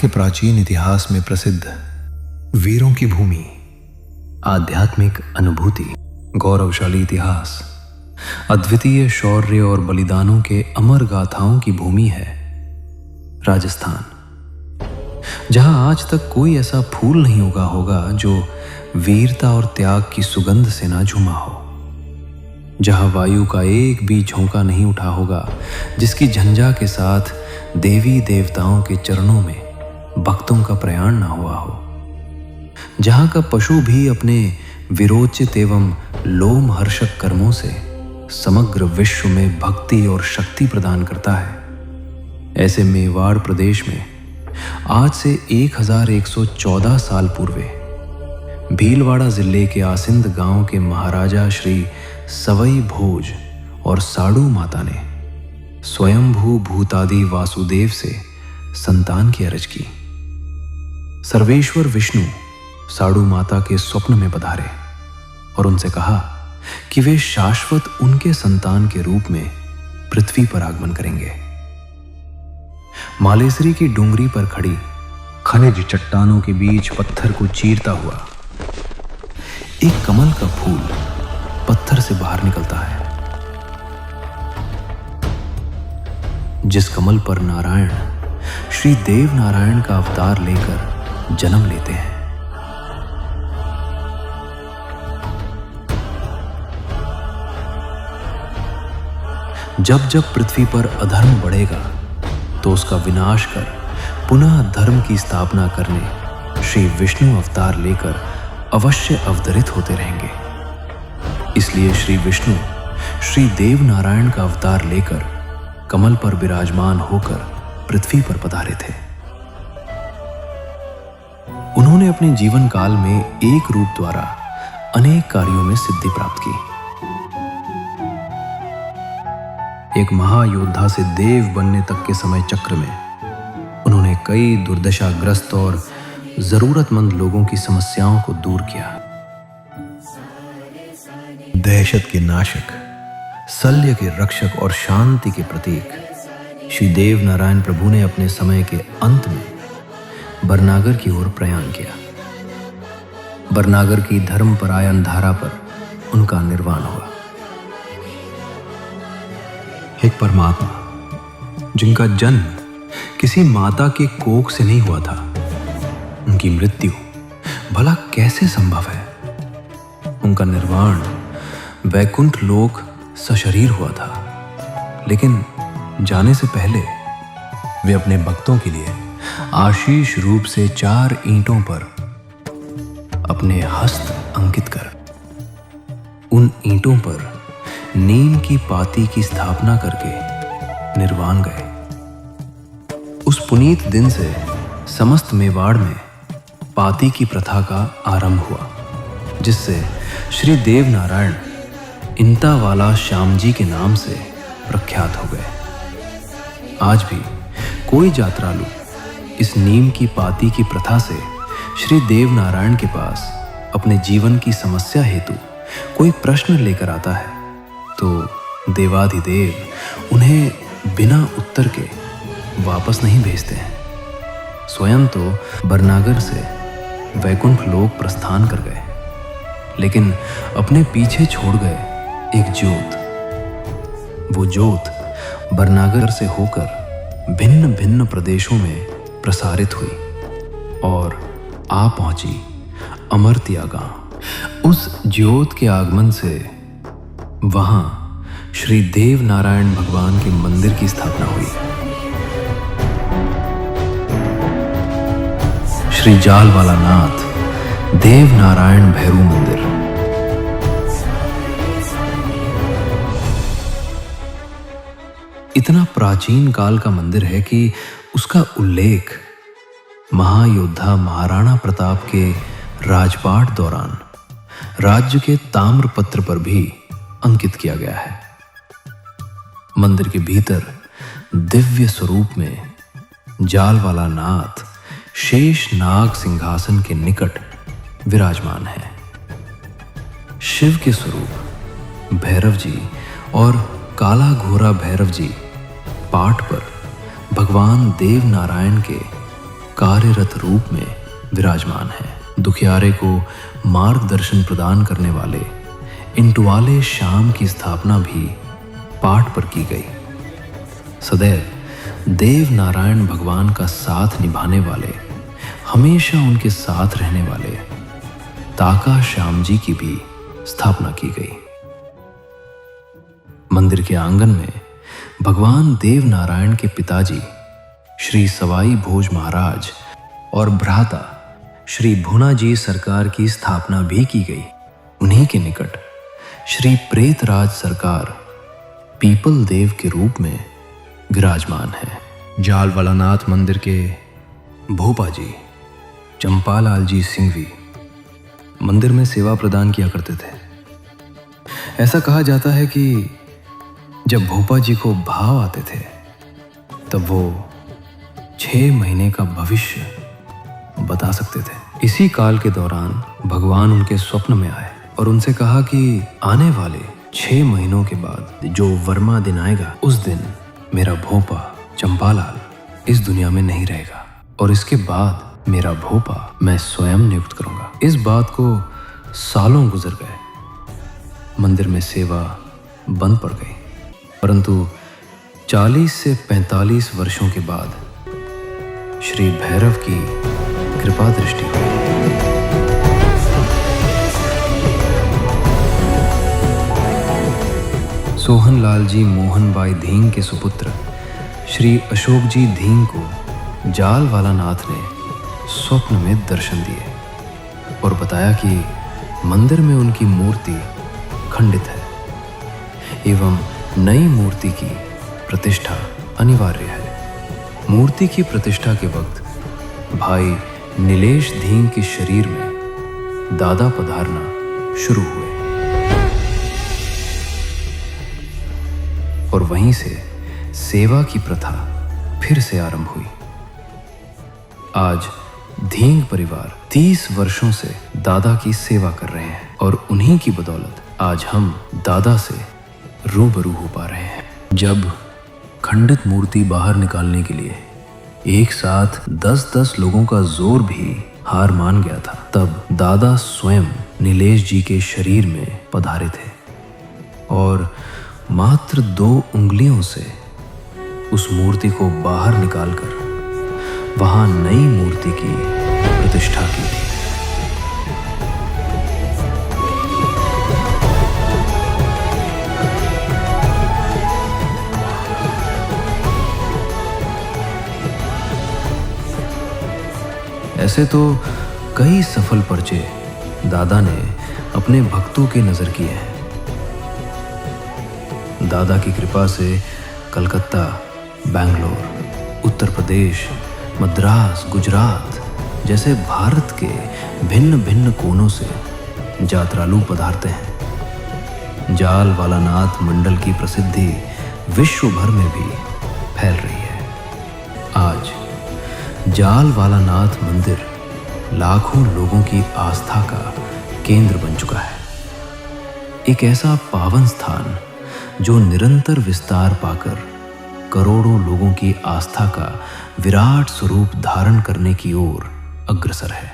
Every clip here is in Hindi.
के प्राचीन इतिहास में प्रसिद्ध वीरों की भूमि, आध्यात्मिक अनुभूति, गौरवशाली इतिहास, अद्वितीय शौर्य और बलिदानों के अमर गाथाओं की भूमि है राजस्थान, जहां आज तक कोई ऐसा फूल नहीं उगा होगा जो वीरता और त्याग की सुगंध से ना झूमा हो, जहां वायु का एक भी झोंका नहीं उठा होगा जिसकी झंझा के साथ देवी देवताओं के चरणों में भक्तों का प्रयाण ना हुआ हो, जहां का पशु भी अपने विरोचित एवं लोमहर्षक कर्मों से समग्र विश्व में भक्ति और शक्ति प्रदान करता है। ऐसे मेवाड़ प्रदेश में आज से 1114 साल पूर्वे भीलवाड़ा जिले के आसिंद गांव के महाराजा श्री सवई भोज और साड़ू माता ने स्वयंभू भूतादि वासुदेव से संतान की अरज की। सर्वेश्वर विष्णु साड़ू माता के स्वप्न में पधारे और उनसे कहा कि वे शाश्वत उनके संतान के रूप में पृथ्वी पर आगमन करेंगे। मालेसरी की डूंगरी पर खड़ी खनिज चट्टानों के बीच पत्थर को चीरता हुआ एक कमल का फूल पत्थर से बाहर निकलता है, जिस कमल पर नारायण श्री देव नारायण का अवतार लेकर जन्म लेते हैं। जब जब पृथ्वी पर अधर्म बढ़ेगा तो उसका विनाश कर पुनः धर्म की स्थापना करने श्री विष्णु अवतार लेकर अवश्य अवतरित होते रहेंगे। इसलिए श्री विष्णु श्री देव नारायण का अवतार लेकर कमल पर विराजमान होकर पृथ्वी पर पधारे थे। उन्होंने अपने जीवन काल में एक रूप द्वारा अनेक कार्यों में सिद्धि प्राप्त की। एक महायोद्धा से देव बनने तक के समय चक्र में उन्होंने कई दुर्दशाग्रस्त और जरूरतमंद लोगों की समस्याओं को दूर किया। दहशत के नाशक, शल्य के रक्षक और शांति के प्रतीक श्री देव नारायण प्रभु ने अपने समय के अंत में बरनागर की ओर प्रयाण किया। बरनागर की धर्मपरायण धारा पर उनका निर्वाण हुआ। एक परमात्मा जिनका जन्म किसी माता के कोख से नहीं हुआ था, उनकी मृत्यु भला कैसे संभव है? उनका निर्वाण वैकुंठ लोक सशरीर हुआ था, लेकिन जाने से पहले वे अपने भक्तों के लिए आशीष रूप से 4 ईंटों पर अपने हस्त अंकित कर उन ईंटों पर नीम की पाती की स्थापना करके निर्वाण गए। उस पुनीत दिन से समस्त मेवाड़ में पाती की प्रथा का आरंभ हुआ, जिससे श्री देव नारायण इंता वाला श्याम जी के नाम से प्रख्यात हो गए। आज भी कोई यात्रालु इस नीम की पाती की प्रथा से श्री देव नारायण के पास अपने जीवन की समस्या हेतु कोई प्रश्न लेकर आता है तो देवाधिदेव उन्हें बिना उत्तर के वापस नहीं भेजते हैं। स्वयं तो बरनागर से वैकुंठ लोक प्रस्थान कर गए, लेकिन अपने पीछे छोड़ गए एक ज्योत। वो ज्योत बरनागर से होकर भिन्न भिन्न प्रदेशों में प्रसारित हुई और आ पहुंची अमर्त्या गांव। उस ज्योत के आगमन से वहां श्री देव नारायण भगवान के मंदिर की स्थापना हुई। श्री जालवाला नाथ देव नारायण भैरू मंदिर। इतना प्राचीन काल का मंदिर है कि उसका उल्लेख महायोद्धा महाराणा प्रताप के राजपाट दौरान राज्य के ताम्रपत्र पर भी अंकित किया गया है। मंदिर के भीतर दिव्य स्वरूप में जालवाला नाथ शेष नाग सिंहासन के निकट विराजमान है। शिव के स्वरूप भैरव जी और काला घोरा भैरव जी पाठ पर भगवान देव नारायण के कार्यरत रूप में विराजमान है। दुखियारे को मार्गदर्शन प्रदान करने वाले इंटवाले श्याम की स्थापना भी पाठ पर की गई। सदैव देव नारायण भगवान का साथ निभाने वाले, हमेशा उनके साथ रहने वाले ताका श्याम जी की भी स्थापना की गई। मंदिर के आंगन में भगवान देव नारायण के पिताजी श्री सवाई भोज महाराज और भ्राता श्री भुना जी सरकार की स्थापना भी की गई। उन्हीं के निकट श्री प्रेतराज सरकार पीपल देव के रूप में विराजमान है। जालवाला नाथ मंदिर के भोपा जी चंपालाल जी सिंघवी मंदिर में सेवा प्रदान किया करते थे। ऐसा कहा जाता है कि जब भोपा जी को भाव आते थे तब वो 6 महीने का भविष्य बता सकते थे। इसी काल के दौरान भगवान उनके स्वप्न में आए और उनसे कहा कि आने वाले 6 महीनों के बाद जो वर्मा दिन आएगा, उस दिन मेरा भोपा चंपालाल इस दुनिया में नहीं रहेगा और इसके बाद मेरा भोपा मैं स्वयं नियुक्त करूंगा। इस बात को सालों गुजर गए। मंदिर में सेवा बंद पड़ गई, परंतु 40 से 45 वर्षों के बाद श्री भैरव की कृपा दृष्टि हुई। सोहनलाल जी मोहनबाई धींग के सुपुत्र श्री अशोक जी धींग को जालवाला नाथ ने स्वप्न में दर्शन दिए और बताया कि मंदिर में उनकी मूर्ति खंडित है एवं नई मूर्ति की प्रतिष्ठा अनिवार्य है। मूर्ति की प्रतिष्ठा के वक्त भाई नीलेश धींग के शरीर में दादा पधारना शुरू हुए और वहीं से सेवा की प्रथा फिर से आरंभ हुई। आज धींग परिवार 30 वर्षों से दादा की सेवा कर रहे हैं और उन्हीं की बदौलत आज हम दादा से रूबरू हो पा रहे हैं। जब खंडित मूर्ति बाहर निकालने के लिए एक साथ 10-10 लोगों का जोर भी हार मान गया था, तब दादा स्वयं नीलेश जी के शरीर में पधारे थे और मात्र 2 उंगलियों से उस मूर्ति को बाहर निकालकर वहां नई मूर्ति की प्रतिष्ठा की थी। ऐसे तो कई सफल पर्चे दादा ने अपने भक्तों के नजर किए हैं। दादा की कृपा से कलकत्ता, बैंगलोर, उत्तर प्रदेश, मद्रास, गुजरात जैसे भारत के भिन्न भिन्न कोनों से यात्रालु पधारते हैं। जालवाला नाथ मंडल की प्रसिद्धि विश्व भर में भी फैल रही है। आज जालवाला नाथ मंदिर लाखों लोगों की आस्था का केंद्र बन चुका है। एक ऐसा पावन स्थान जो निरंतर विस्तार पाकर करोड़ों लोगों की आस्था का विराट स्वरूप धारण करने की ओर अग्रसर है।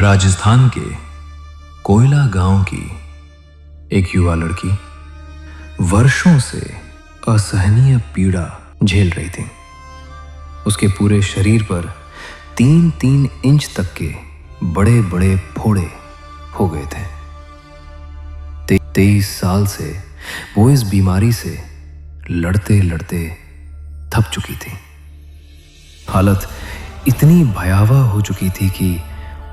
राजस्थान के कोयला गांव की एक युवा लड़की वर्षों से असहनीय पीड़ा झेल रही थी। उसके पूरे शरीर पर 3-3 इंच तक के बड़े बड़े फोड़े हो गए थे। 23 साल से वो इस बीमारी से लड़ते लड़ते थक चुकी थी। हालत इतनी भयावह हो चुकी थी कि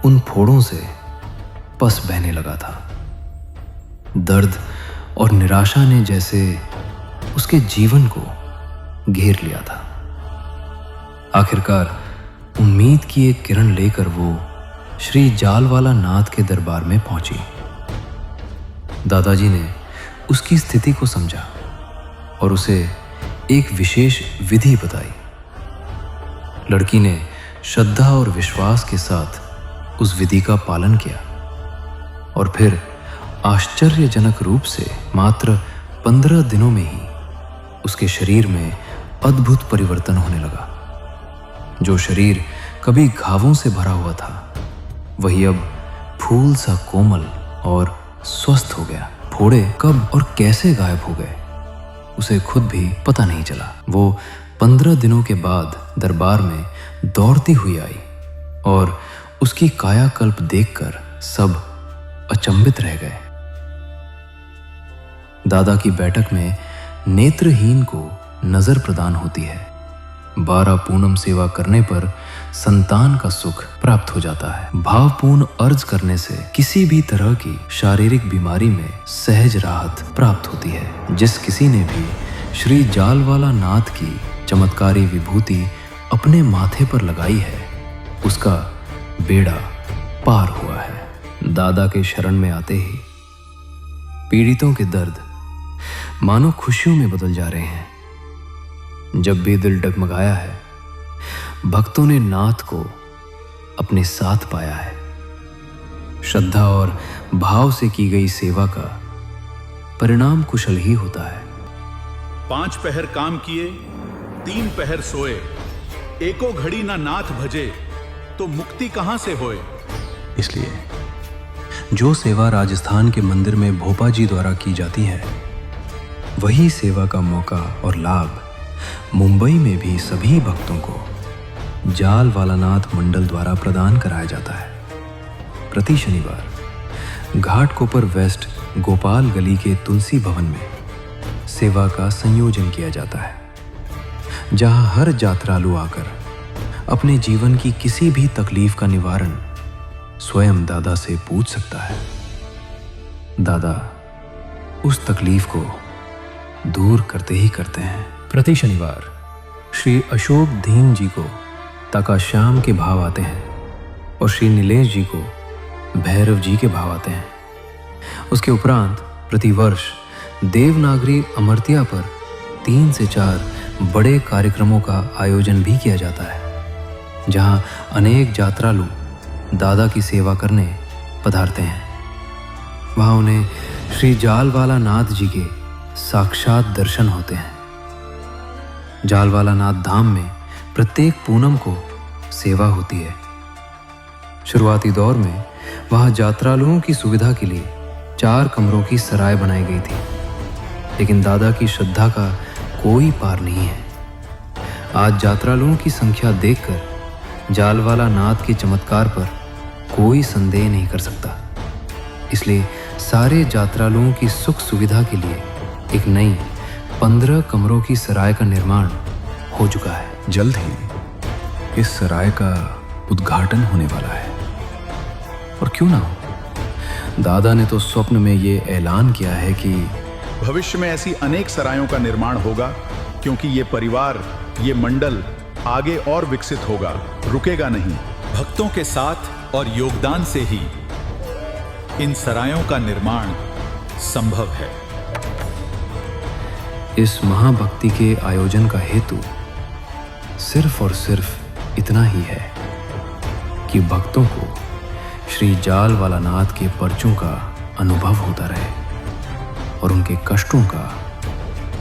उन फोड़ों से पस बहने लगा था। दर्द और निराशा ने जैसे उसके जीवन को घेर लिया था। आखिरकार उम्मीद की एक किरण लेकर वो श्री जालवाला नाथ के दरबार में पहुंची। दादाजी ने उसकी स्थिति को समझा और उसे एक विशेष विधि बताई। लड़की ने श्रद्धा और विश्वास के साथ उस विधि का पालन किया और फिर आश्चर्यजनक रूप से मात्र 15 दिनों में ही उसके शरीर में अद्भुत परिवर्तन होने लगा। जो शरीर कभी घावों से भरा हुआ था वही अब फूल सा कोमल और स्वस्थ हो गया। फोड़े कब और कैसे गायब हो गए उसे खुद भी पता नहीं चला। वो 15 दिनों के बाद दरबार में दौड़ती हुई आई और उसकी कायाकल्प देखकर सब अचंभित रह गए। दादा की बैठक में नेत्रहीन को नजर प्रदान होती है। 12 पूनम सेवा करने पर संतान का सुख प्राप्त हो जाता है। भावपूर्ण अर्ज करने से किसी भी तरह की शारीरिक बीमारी में सहज राहत प्राप्त होती है। जिस किसी ने भी श्री जालवाला नाथ की चमत्कारी विभूति अपने माथे पर लगाई है उसका बेड़ा पार हुआ है। दादा के शरण में आते ही पीड़ितों के दर्द मानो खुशियों में बदल जा रहे हैं। जब भी दिल डगमगाया है भक्तों ने नाथ को अपने साथ पाया है। श्रद्धा और भाव से की गई सेवा का परिणाम कुशल ही होता है। 5 पहर काम किए 3 पहर सोए, एको घड़ी ना नाथ भजे तो मुक्ति कहां से होए। इसलिए जो सेवा राजस्थान के मंदिर में भोपा जी द्वारा की जाती है वही सेवा का मौका और लाभ मुंबई में भी सभी भक्तों को जालवाला नाथ मंडल द्वारा प्रदान कराया जाता है। प्रति शनिवार घाटकोपर वेस्ट गोपाल गली के तुलसी भवन में सेवा का संयोजन किया जाता है, जहां हर यात्रालु आकर अपने जीवन की किसी भी तकलीफ का निवारण स्वयं दादा से पूछ सकता है। दादा उस तकलीफ को दूर करते ही करते हैं। प्रति शनिवार श्री अशोक दीन जी को ताका श्याम के भाव आते हैं और श्री नीलेश जी को भैरव जी के भाव आते हैं। उसके उपरांत प्रतिवर्ष देवनागरी अमर्त्या पर 3 से 4 बड़े कार्यक्रमों का आयोजन भी किया जाता है, जहां अनेक यात्रालु दादा की सेवा करने पधारते हैं। वहां उन्हें श्री जालवाला नाथ जी के साक्षात दर्शन होते हैं। जालवाला नाथ धाम में प्रत्येक पूनम को सेवा होती है। शुरुआती दौर में वहां यात्रालुओं की सुविधा के लिए 4 कमरों की सराय बनाई गई थी, लेकिन दादा की श्रद्धा का कोई पार नहीं है। आज यात्रालुओं की संख्या देखकर जालवाला नाथ के चमत्कार पर कोई संदेह नहीं कर सकता। इसलिए सारे यात्रालुओं की सुख सुविधा के लिए एक नई 15 कमरों की सराय का निर्माण हो चुका है। जल्द ही इस सराय का उद्घाटन होने वाला है। और क्यों ना हो, दादा ने तो स्वप्न में ये ऐलान किया है कि भविष्य में ऐसी अनेक सरायों का निर्माण होगा, क्योंकि ये परिवार, ये मंडल आगे और विकसित होगा, रुकेगा नहीं। भक्तों के साथ और योगदान से ही इन सरायों का निर्माण संभव है। इस महाभक्ति के आयोजन का हेतु सिर्फ और सिर्फ इतना ही है कि भक्तों को श्री जालवाला नाथ के पर्चों का अनुभव होता रहे और उनके कष्टों का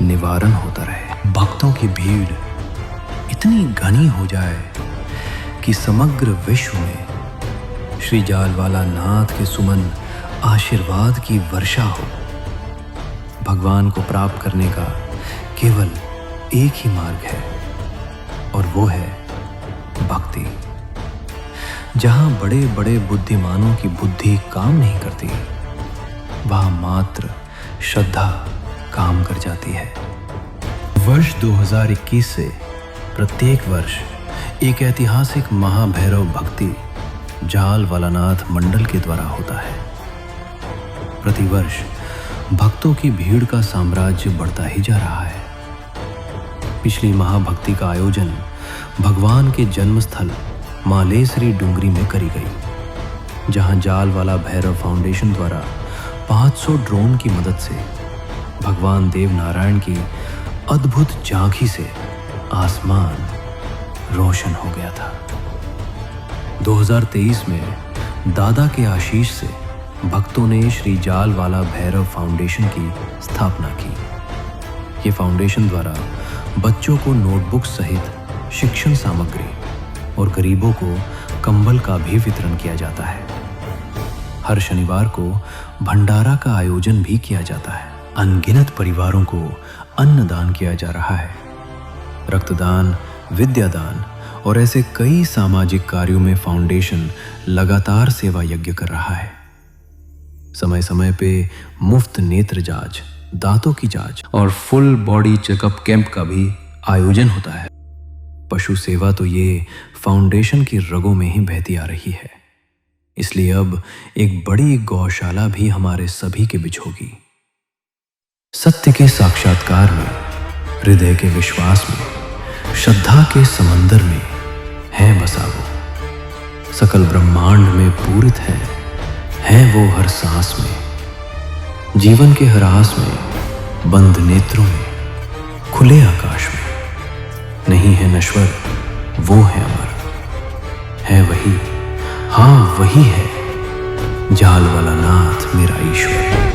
निवारण होता रहे। भक्तों की भीड़ इतनी घनी हो जाए कि समग्र विश्व में श्री जालवाला नाथ के सुमन आशीर्वाद की वर्षा हो। भगवान को प्राप्त करने का केवल एक ही मार्ग है और वो है भक्ति। जहां बड़े बड़े बुद्धिमानों की बुद्धि काम नहीं करती, वहां मात्र श्रद्धा काम कर जाती है। वर्ष 2021 से प्रत्येक वर्ष एक ऐतिहासिक महाभैरव भक्ति जालवाला नाथ मंडल के द्वारा होता है। प्रतिवर्ष भक्तों की भीड़ का साम्राज्य बढ़ता ही जा रहा है। पिछली महाभक्ति का आयोजन भगवान के जन्मस्थल मालेसरी डुंगरी में करी गई, जहां जालवाला भैरव फाउंडेशन द्वारा 500 ड्रोन की मदद से भगवान देव नारायण की अद्भुत झांकी से आसमान रोशन हो गया था। 2023 में दादा के आशीष से भक्तों ने श्री जालवाला भैरव फाउंडेशन की स्थापना की। ये फाउंडेशन द्वारा बच्चों को नोटबुक सहित शिक्षण सामग्री, और गरीबों को कंबल का भी वितरण किया जाता है। हर शनिवार को भंडारा का आयोजन भी किया जाता है। अनगिनत परिवारों को अन्नदान किया जा रहा है। रक्तदान, विद्यादान और ऐसे कई सामाजिक कार्यों में फाउंडेशन लगातार सेवा यज्ञ कर रहा है। समय समय पे मुफ्त नेत्र जांच, दांतों की जांच और फुल बॉडी चेकअप कैंप का भी आयोजन होता है। पशु सेवा तो ये फाउंडेशन की रगों में ही बहती आ रही है। इसलिए अब एक बड़ी गौशाला भी हमारे सभी के बीच होगी। सत्य के साक्षात्कार में, हृदय के विश्वास में, श्रद्धा के समंदर में है बसा वो। सकल ब्रह्मांड में पूरित है वो हर सांस में, जीवन के हर आस में, बंद नेत्रों में, खुले आकाश में। नहीं है नश्वर, वो है अमर। है वही, हाँ वही है, जाल वाला नाथ मेरा ईश्वर।